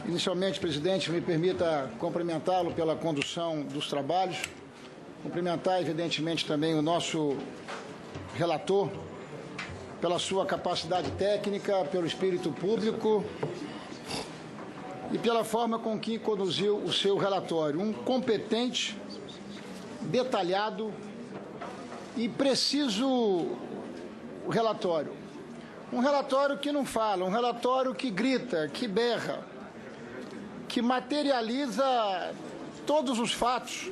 Inicialmente, presidente, me permita cumprimentá-lo pela condução dos trabalhos, cumprimentar, evidentemente, também o nosso relator, pela sua capacidade técnica, pelo espírito público e pela forma com que conduziu o seu relatório. Um competente, detalhado e preciso relatório. Um relatório que não fala, um relatório que grita, que berra, que materializa todos os fatos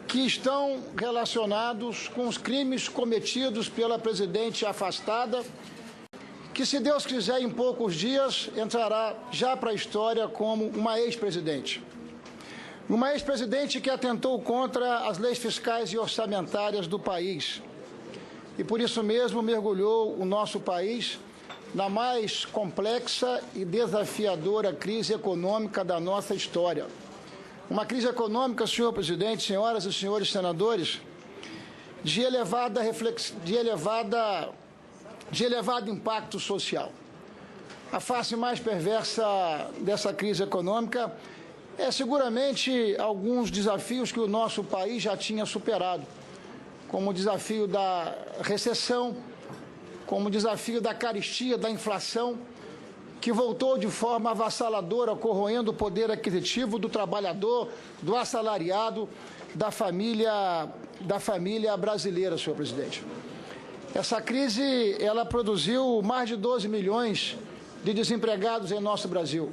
que estão relacionados com os crimes cometidos pela presidente afastada, que, se Deus quiser, em poucos dias entrará já para a história como uma ex-presidente. Uma ex-presidente que atentou contra as leis fiscais e orçamentárias do país e, por isso mesmo, mergulhou o nosso país na mais complexa e desafiadora crise econômica da nossa história. Uma crise econômica, senhor presidente, senhoras e senhores senadores, de elevado impacto social. A face mais perversa dessa crise econômica é seguramente alguns desafios que o nosso país já tinha superado, como o desafio da recessão, como o desafio da carestia, da inflação, que voltou de forma avassaladora, corroendo o poder aquisitivo do trabalhador, do assalariado, da família brasileira, senhor presidente. Essa crise, ela produziu mais de 12 milhões de desempregados em nosso Brasil.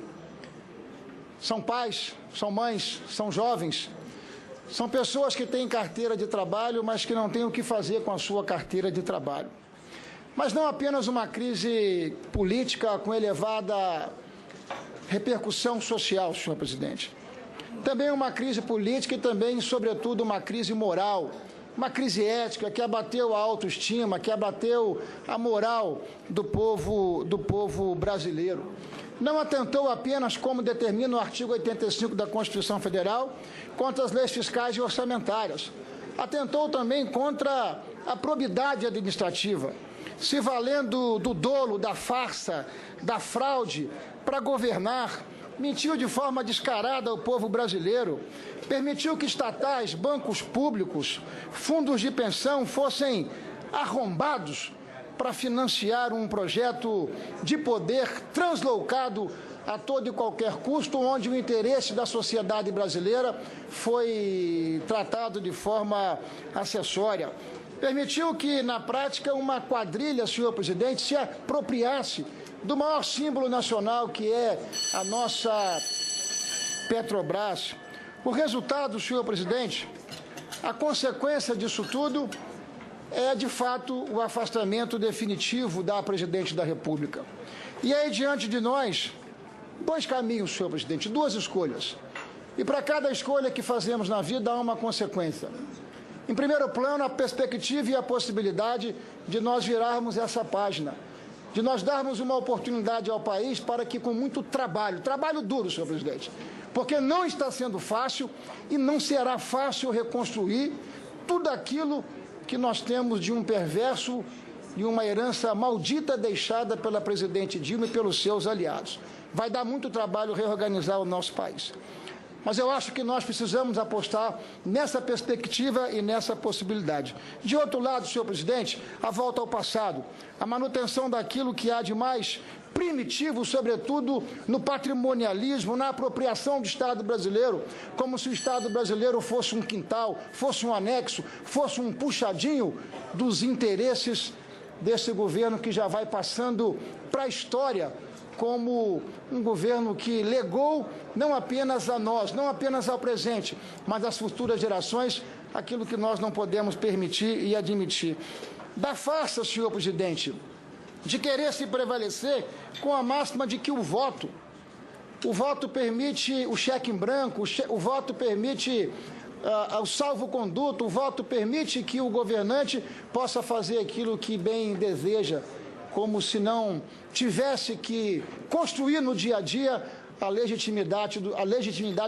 São pais, são mães, são jovens, são pessoas que têm carteira de trabalho, mas que não têm o que fazer com a sua carteira de trabalho. Mas não apenas uma crise política com elevada repercussão social, senhor presidente. Também uma crise política e também, sobretudo, uma crise moral, uma crise ética que abateu a autoestima, que abateu a moral do povo brasileiro. Não atentou apenas, como determina o artigo 85 da Constituição Federal, contra as leis fiscais e orçamentárias. Atentou também contra a probidade administrativa, se valendo do dolo, da farsa, da fraude para governar, mentiu de forma descarada ao povo brasileiro, permitiu que estatais, bancos públicos, fundos de pensão fossem arrombados para financiar um projeto de poder translocado a todo e qualquer custo, onde o interesse da sociedade brasileira foi tratado de forma acessória. Permitiu que, na prática, uma quadrilha, senhor presidente, se apropriasse do maior símbolo nacional, que é a nossa Petrobras. O resultado, senhor presidente, a consequência disso tudo é, de fato, o afastamento definitivo da presidente da República. E aí, diante de nós, dois caminhos, senhor presidente, duas escolhas. E para cada escolha que fazemos na vida há uma consequência. Em primeiro plano, a perspectiva e a possibilidade de nós virarmos essa página, de nós darmos uma oportunidade ao país para que, com muito trabalho duro, senhor presidente, porque não está sendo fácil e não será fácil reconstruir tudo aquilo que nós temos de um perverso e uma herança maldita deixada pela presidente Dilma e pelos seus aliados. Vai dar muito trabalho reorganizar o nosso país. Mas eu acho que nós precisamos apostar nessa perspectiva e nessa possibilidade. De outro lado, senhor presidente, a volta ao passado, a manutenção daquilo que há de mais primitivo, sobretudo no patrimonialismo, na apropriação do Estado brasileiro, como se o Estado brasileiro fosse um quintal, fosse um anexo, fosse um puxadinho dos interesses desse governo que já vai passando para a história como um governo que legou não apenas a nós, não apenas ao presente, mas às futuras gerações, aquilo que nós não podemos permitir e admitir. Da farsa, senhor presidente, de querer se prevalecer com a máxima de que o voto permite o cheque em branco, o voto permite o salvo-conduto, o voto permite que o governante possa fazer aquilo que bem deseja, como se não tivesse que construir no dia a dia a legitimidade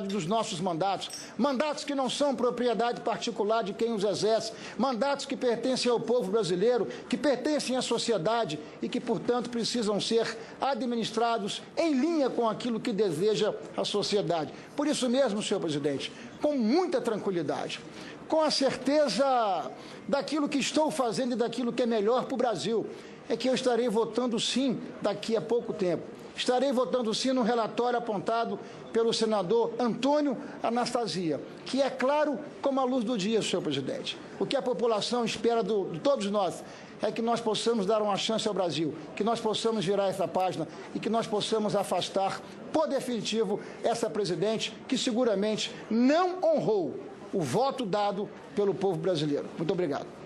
dos nossos mandatos. Mandatos que não são propriedade particular de quem os exerce, mandatos que pertencem ao povo brasileiro, que pertencem à sociedade e que, portanto, precisam ser administrados em linha com aquilo que deseja a sociedade. Por isso mesmo, senhor presidente, com muita tranquilidade, com a certeza daquilo que estou fazendo e daquilo que é melhor para o Brasil, é que eu estarei votando sim daqui a pouco tempo. Estarei votando sim no relatório apontado pelo senador Antônio Anastasia, que é claro como a luz do dia, senhor presidente. O que a população espera de todos nós é que nós possamos dar uma chance ao Brasil, que nós possamos virar essa página e que nós possamos afastar, por definitivo, essa presidente que seguramente não honrou o voto dado pelo povo brasileiro. Muito obrigado.